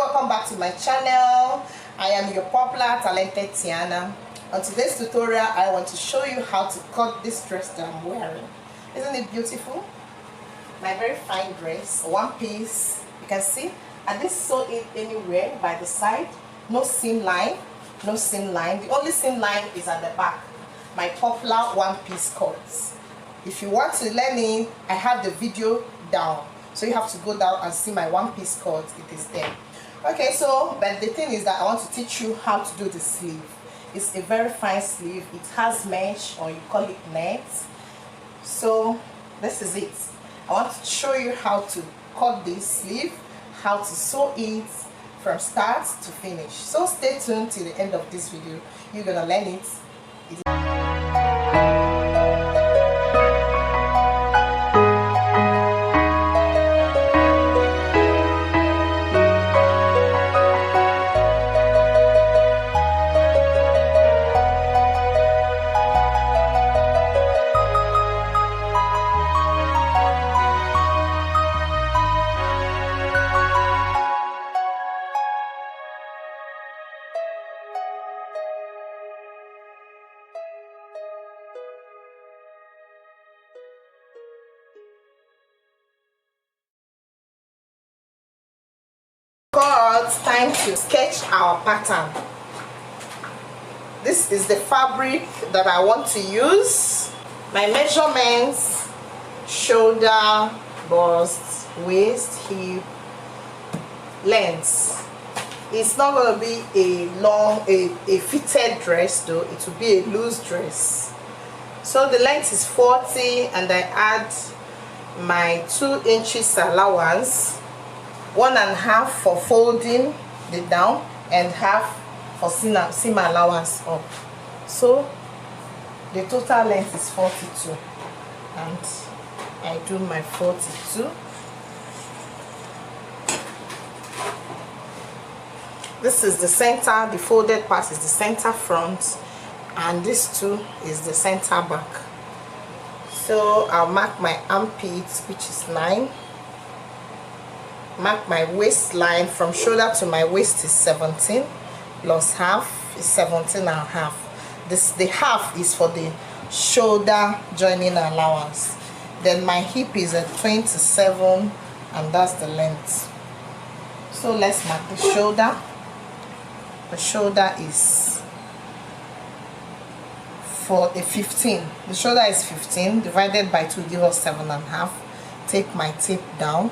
welcome back to my channel. I am your popular talented Tiana. On today's tutorial, I want to show you how to cut this dress that I'm wearing. Isn't it beautiful? My very fine dress, one piece. You can see I didn't sew it anywhere by the side. No seam line, no seam line. The only seam line is at the back. My popular one piece cuts. If you want to learn it, I have the video down, so you have to go down and see my one piece cut. It is there. Okay, so but the thing is that I want to teach you how to do the sleeve. It's a very fine sleeve. It has mesh, or you call it net. So this is it. I want to show you how to cut this sleeve, how to sew it from start to finish. So stay tuned till the end of this video. You're gonna learn it. It's time to sketch our pattern. This is the fabric that I want to use. My measurements: shoulder, bust, waist, hip, length. It's not going to be a long, a fitted dress though. It will be a loose dress. So the length is 40, and I add my 2 inches allowance. 1.5 for folding the down and half for seam allowance up. So the total length is 42, and I do my 42. This is the center. The folded part is the center front, and this too is the center back. So I'll mark my armpits, which is 9. Mark my waistline. From shoulder to my waist is 17, plus half is 17.5. The half is for the shoulder joining allowance. Then my hip is at 27, and that's the length. So let's mark the shoulder. The shoulder is for the 15. The shoulder is 15 divided by 2 give us 7.5. Take my tape down,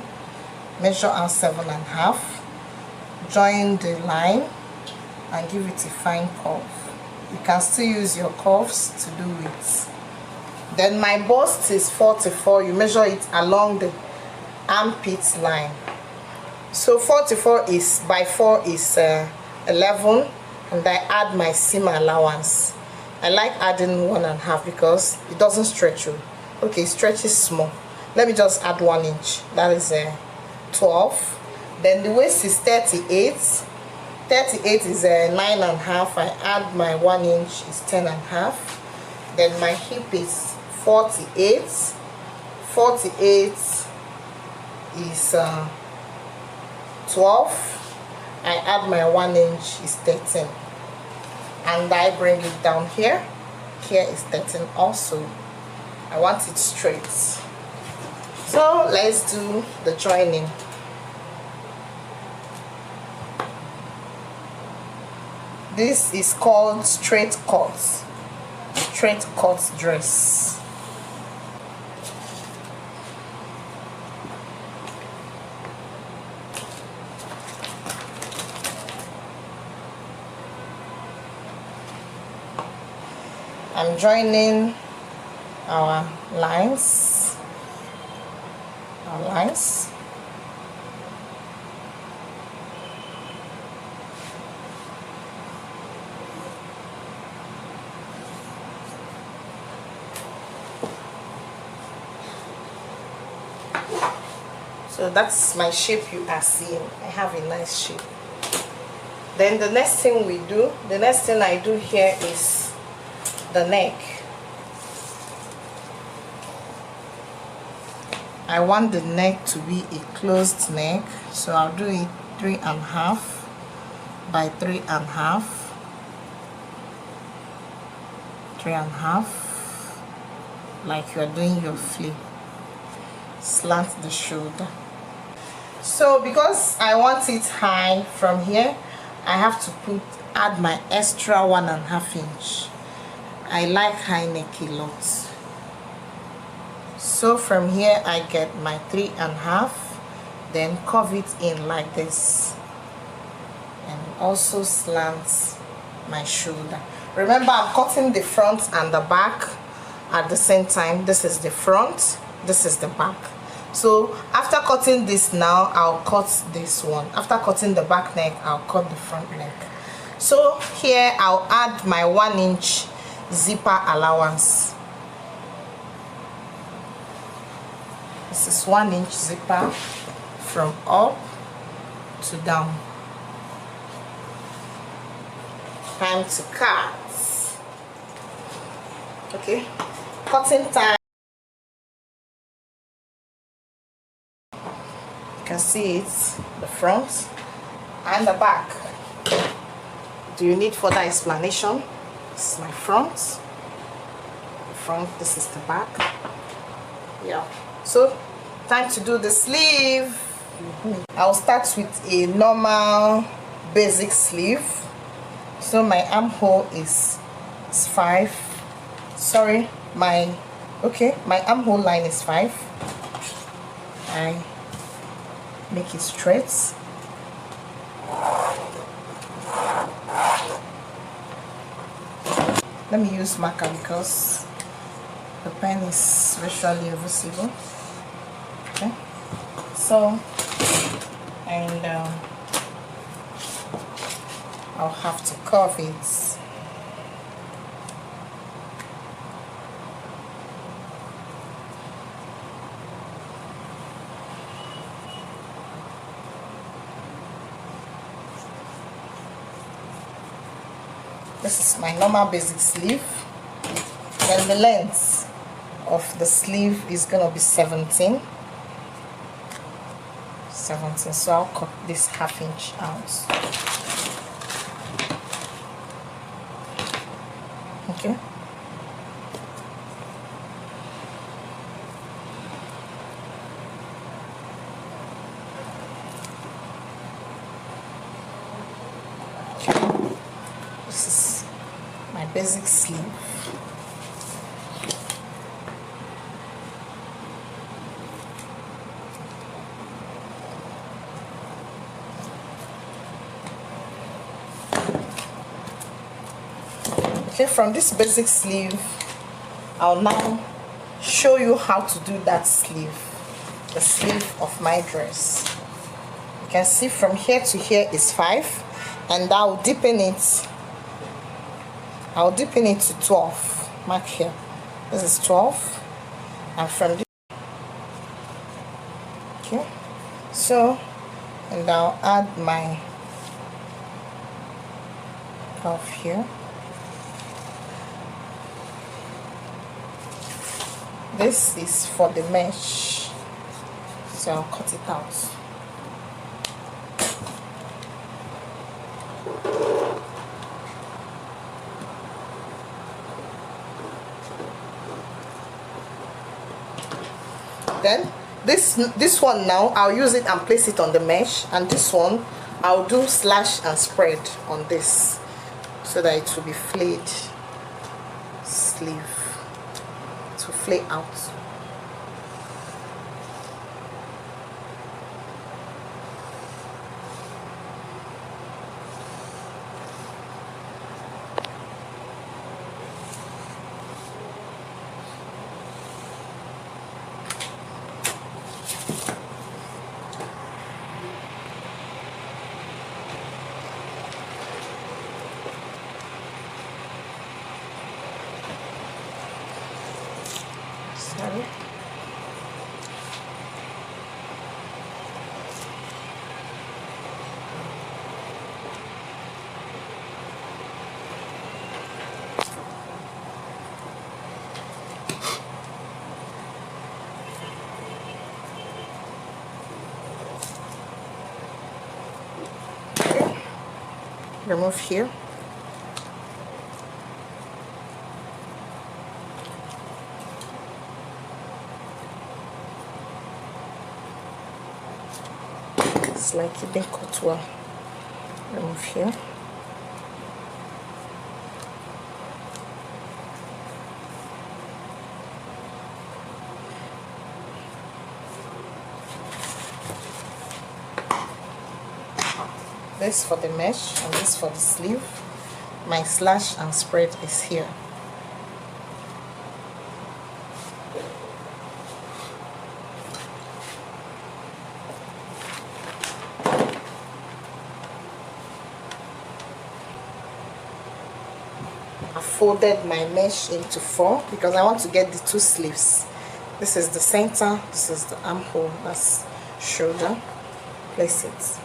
measure out 7.5, join the line and give it a fine curve. You can still use your curves to do it. Then my bust is 44. You measure it along the armpit line. So 44 is by 4 is 11, and I add my seam allowance. I like adding 1.5 because it doesn't stretch you. Okay, it stretches small. Let me just add 1 inch. That is 12. Then the waist is 38. 38 is 9.5. I add my 1 inch is 10.5. Then my hip is 48. 48 is 12. I add my 1 inch is 13, and I bring it down here. Here is 13 also. I want it straight. So let's do the joining. This is called straight cut dress. I'm joining our lines. So that's my shape you are seeing. I have a nice shape. Then the next thing I do here is the neck. I want the neck to be a closed neck, so I'll do it 3.5 by 3.5, 3.5, like you're doing your flip. Slant the shoulder. So because I want it high from here, I have to add my extra 1.5 inch. I like high neck a lot. So from here I get my 3.5, then curve it in like this, and also slant my shoulder. Remember, I'm cutting the front and the back at the same time. This is the front, this is the back. So after cutting this now, I'll cut this one. After cutting the back neck, I'll cut the front neck. So here I'll add my 1 inch zipper allowance. This is 1 inch zipper from up to down. Time to cut. Okay, cutting time. You can see it, the front and the back. Do you need further explanation? This is my front. The front, this is the back. Yeah. So time to do the sleeve. I'll start with a normal basic sleeve. So my armhole is 5. Sorry, my armhole line is 5. I make it straight. Let me use marker because the pen is visually visible. Okay, so and I'll have to curve it. This is my normal basic sleeve. Then the length of the sleeve is gonna be 17. So I'll cut this 1/2 inch out. Okay. This is my basic sleeve. Okay, from this basic sleeve, I'll now show you how to do that sleeve, the sleeve of my dress. You can see from here to here is 5, and I'll deepen it. I'll deepen it to 12. Mark here. This is 12, and from this, okay. So, and I'll add my 12 here. This is for the mesh, so I'll cut it out. Then this one now I'll use it and place it on the mesh, and this one I'll do slash and spread on this so that it will be flayed sleeve to flay out. Sorry. remove here. It's like it didn't cut well. Remove here. This for the mesh and this for the sleeve. My slash and spread is here. I folded my mesh into 4 because I want to get the 2 sleeves. This is the center, this is the armhole, that's shoulder. Place it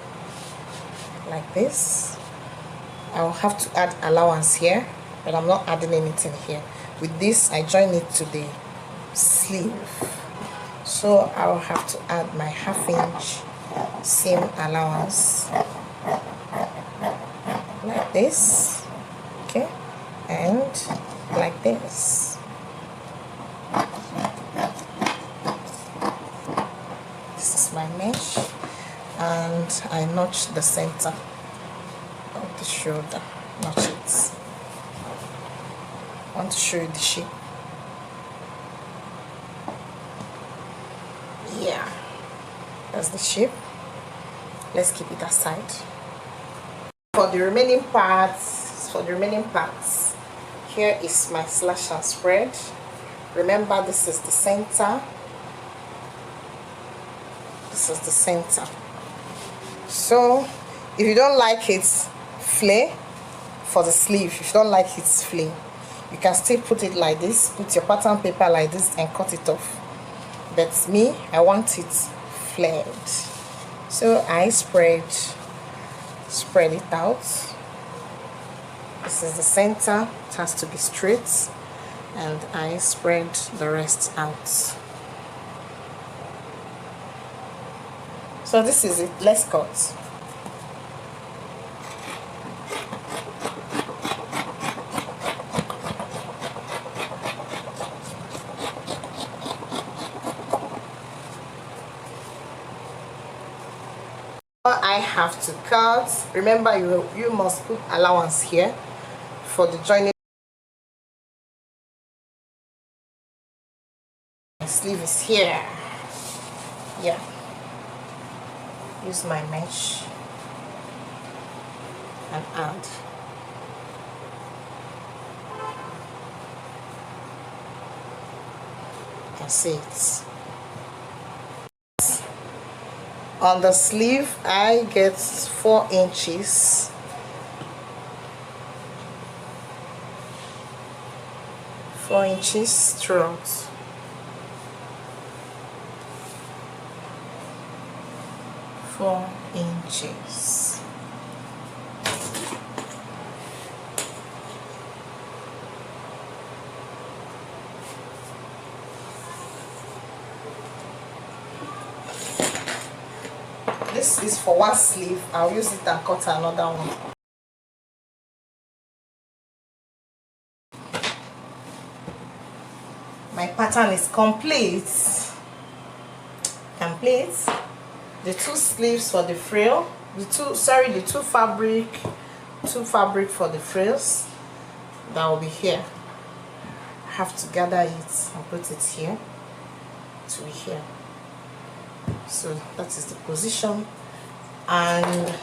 like this. I'll have to add allowance here, but I'm not adding anything here. With this, I join it to the sleeve, so I'll have to add my 1/2 inch seam allowance like this, okay, and like this. This is my mesh, and I notch the center of the shoulder. Notch it. I want to show you the shape. Yeah, that's the shape. Let's keep it aside. For the remaining parts, here is my slash and spread. Remember, this is the center. This is the center. So if you don't like it flare for the sleeve, if you don't like it flare, you can still put it like this, put your pattern paper like this and cut it off. But me, I want it flared, so I spread it out. This is the center, it has to be straight, and I spread the rest out. So this is it. Let's cut. I have to cut. Remember, you must put allowance here for the joining. My sleeve is here. Yeah. Use my mesh and add. You can see it. On the sleeve, I get 4 inches. 4 inches throughout. Four inches. This is for one sleeve. I'll use it and cut another one. My pattern is complete. The 2 sleeves for the frill, the two fabric for the frills, that will be here. I have to gather it and put it here to here. So that is the position and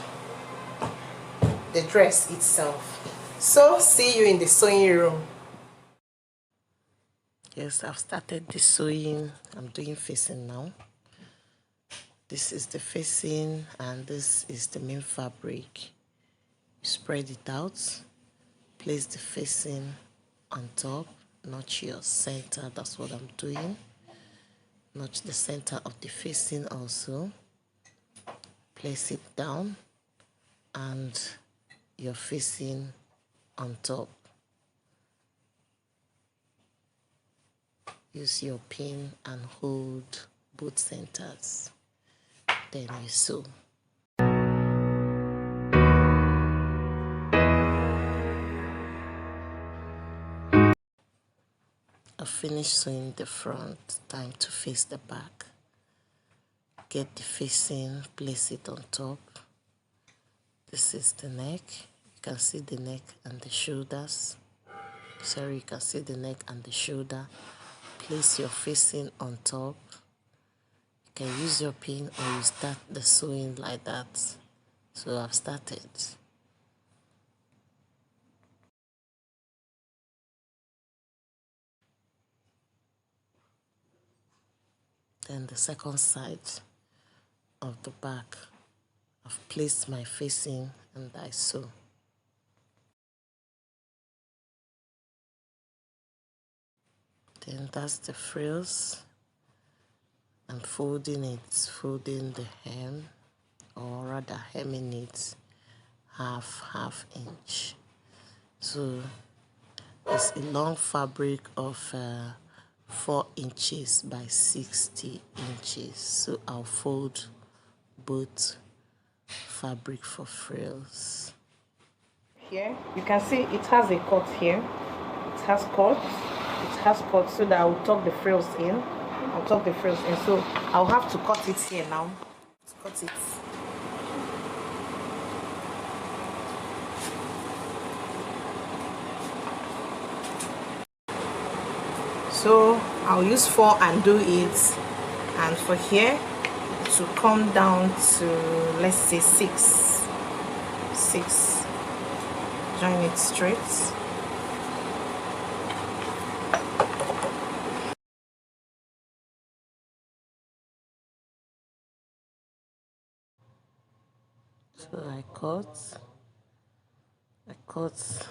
the dress itself. So see you in the sewing room. Yes, I've started the sewing. I'm doing facing now. This is the facing and this is the main fabric. You spread it out, place the facing on top, notch your center. That's what I'm doing. Notch the center of the facing also. Place it down and your facing on top. Use your pin and hold both centers. Then you sew. I finished sewing the front, time to face the back. Get the facing, place it on top. This is the neck. You can see the neck and the shoulders. Sorry, you can see the neck and the shoulder. Place your facing on top. You can use your pin or you start the sewing like that. So I've started. Then the second side of the back, I've placed my facing and I sew. Then that's the frills. I'm folding it, folding the hem, or rather hemming it half inch. So it's a long fabric of 4 inches by 60 inches. So I'll fold both fabric for frills. Here you can see it has a cut here. It has cut so that I will tuck the frills in. I'll tuck the frills in, so I'll have to cut it here now. Cut it. So I'll use 4 and do it, and for here it will come down to, let's say, 6. Join it straight. So I cut,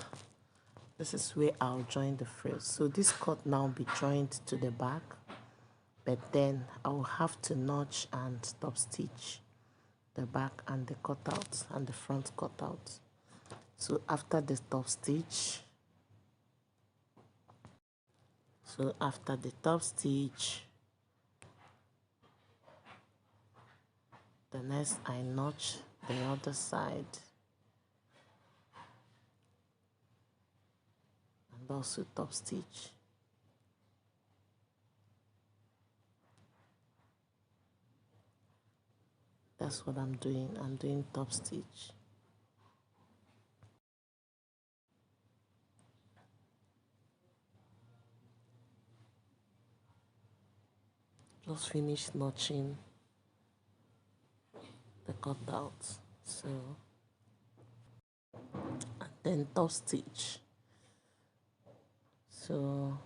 this is where I'll join the frills. So this cut now be joined to the back, but then I'll have to notch and top stitch the back and the cutout and the front cutout. So after the top stitch, the next I notch the other side and also top stitch. That's what I'm doing. I'm doing top stitch. Just finish notching the cutout. So, and then top stitch. So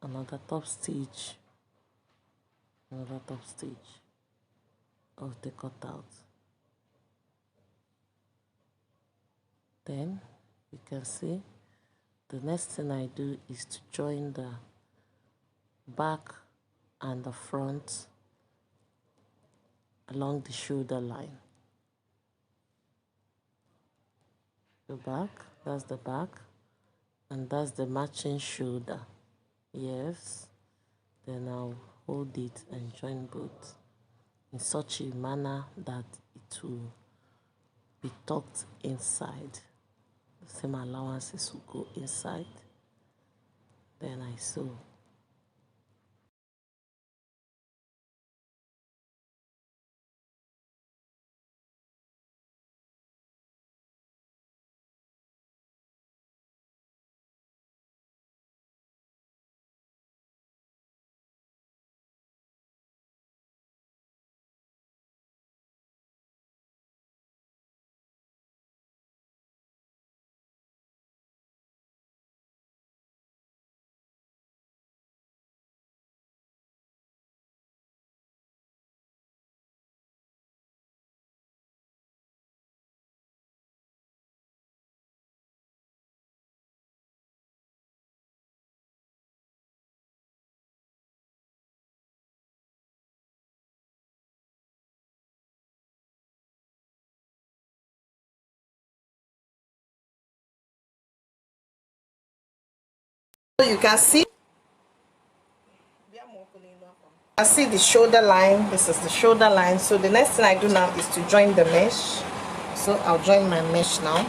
another top stitch of the cutout. Then you can see the next thing I do is to join the back and the front along the shoulder line. The back, that's the back, and that's the matching shoulder. Yes, then I'll hold it and join both in such a manner that it will be tucked inside. The same allowances will go inside. Then I sew. So you can see the shoulder line. This is the shoulder line. So the next thing I do now is to join the mesh. So I'll join my mesh now.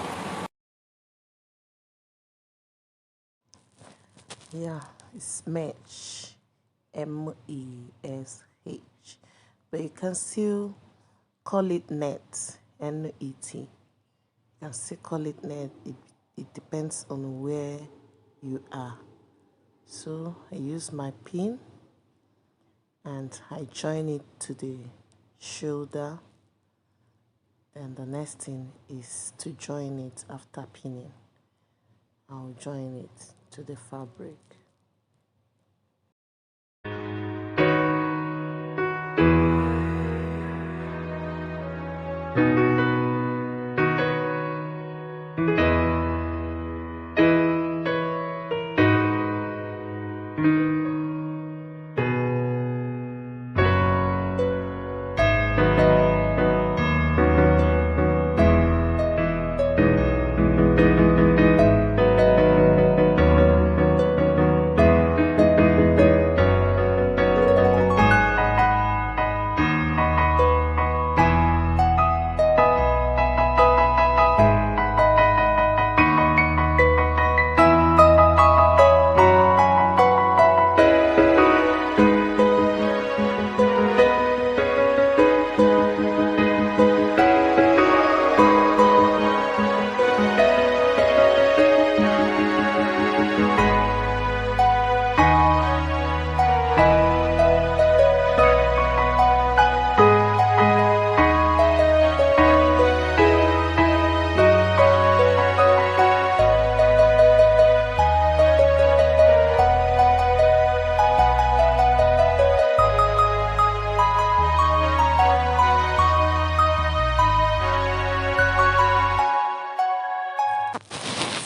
Yeah, it's mesh, MESH, but you can still call it net, NET. You can still call it net. It depends on where you are. So I use my pin and I join it to the shoulder. Then the next thing is to join it after pinning. I'll join it to the fabric.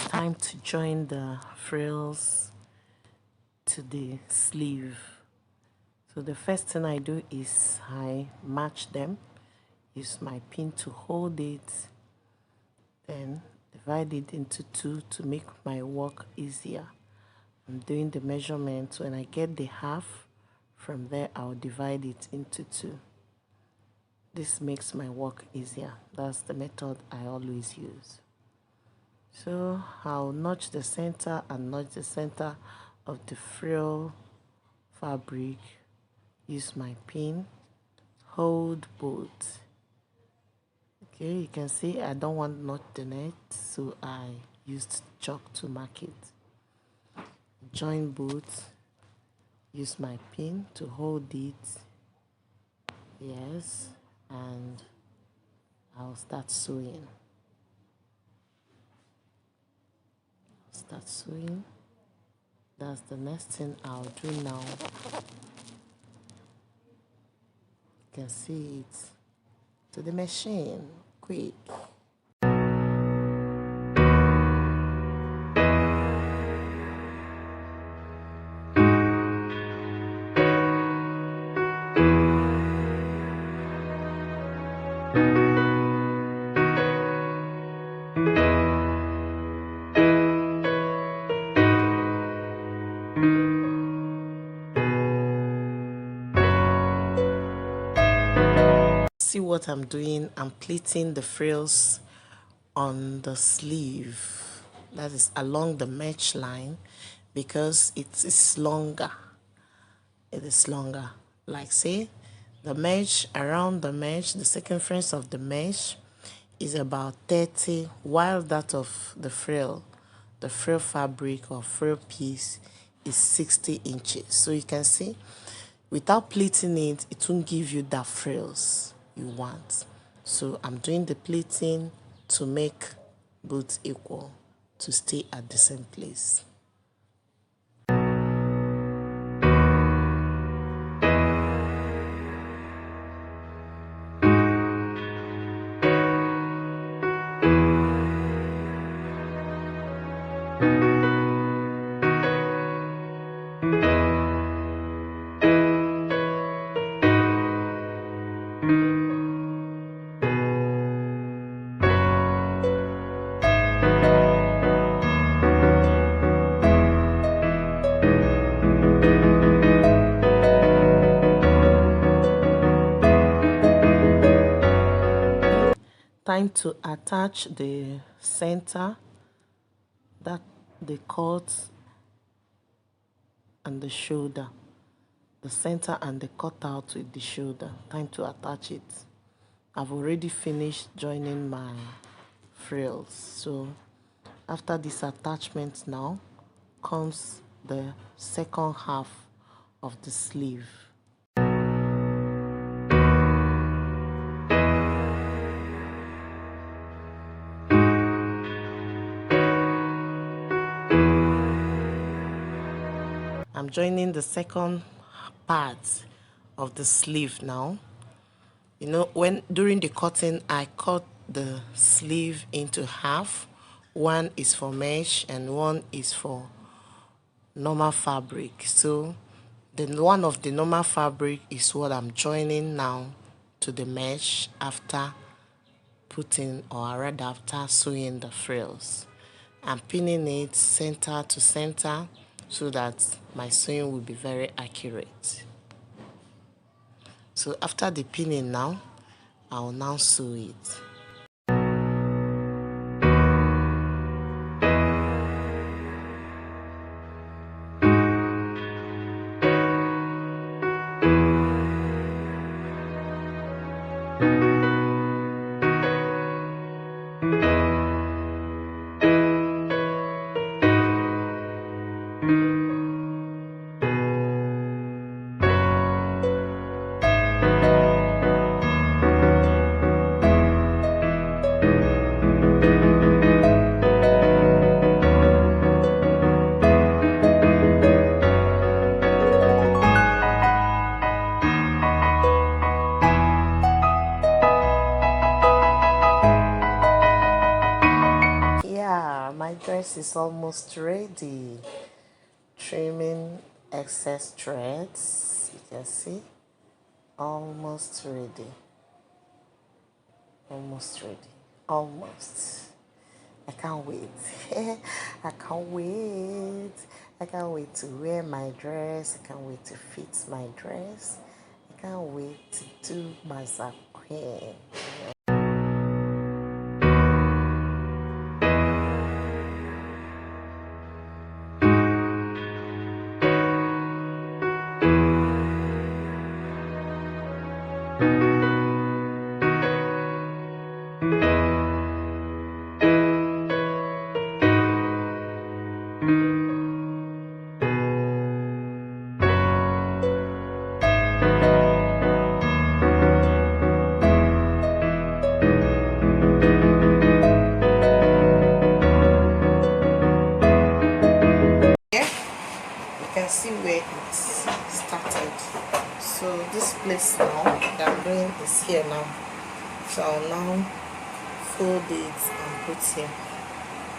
Time to join the frills to the sleeve. So the first thing I do is I match them, use my pin to hold it, then divide it into two to make my work easier. I'm doing the measurements. When I get the half, from there I'll divide it into two. This makes my work easier. That's the method I always use. So I'll notch the center and notch the center of the frill fabric, use my pin, hold both. Okay, you can see I don't want not the net, so I used chalk to mark it. Join both, use my pin to hold it, yes, and I'll start sewing. Start sewing. That's the next thing I'll do now. You can see it to the machine quick. See what I'm doing? I'm pleating the frills on the sleeve, that is along the mesh line, because it is longer. It is longer. Like say the mesh, around the mesh, the circumference of the mesh is about 30, while that of the frill fabric or frill piece is 60 inches. So you can see without pleating it, it won't give you that frills you want. So I'm doing the pleating to make both equal, to stay at the same place. Time to attach the center, that the cut and the shoulder, the center and the cutout with the shoulder. Time to attach it. I've already finished joining my frills. So after this attachment now comes the second half of the sleeve. I'm joining the second part of the sleeve now. You know, when during the cutting, I cut the sleeve into half. One is for mesh and one is for normal fabric. So the one of the normal fabric is what I'm joining now to the mesh after putting, or rather after sewing the frills. I'm pinning it center to center so that my sewing will be very accurate. So after the pinning now, I will now sew it. My dress is almost ready. Trimming excess threads, you can see, almost ready. Almost ready. Almost. I can't wait. I can't wait. I can't wait to wear my dress. I can't wait to fit my dress. I can't wait to do my queen. See where it started. So this place now that I'm doing is here now. So I'll now fold it and put here,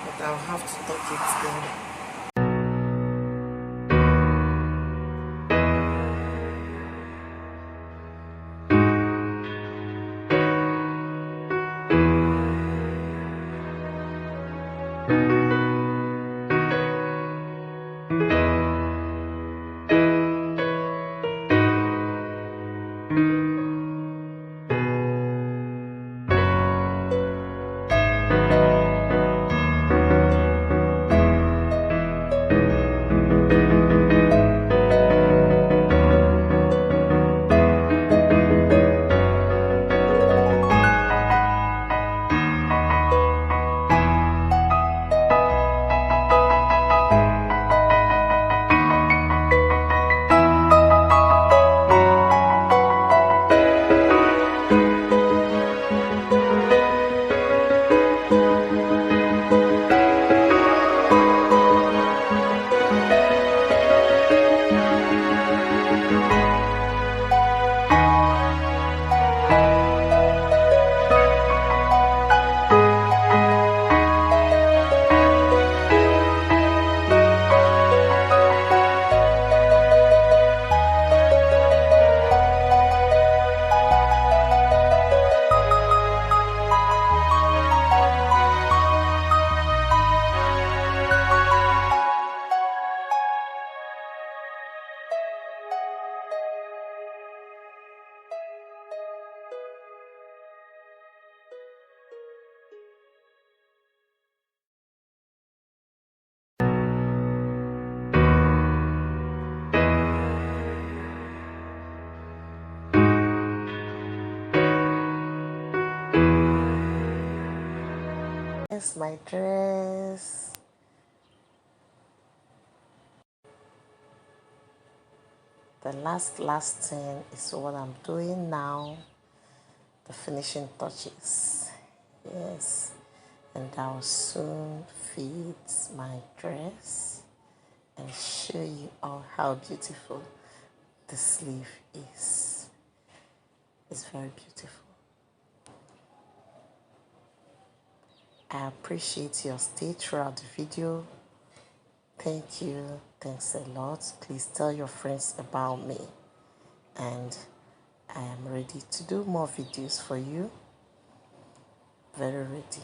but I'll have to tuck it in. guys, my dress. The last thing is what I'm doing now, the finishing touches. Yes, and I'll soon fit my dress and show you all how beautiful the sleeve is. It's very beautiful. I appreciate your stay throughout the video. Thank you. Thanks a lot. Please tell your friends about me. And I am ready to do more videos for you. Very ready.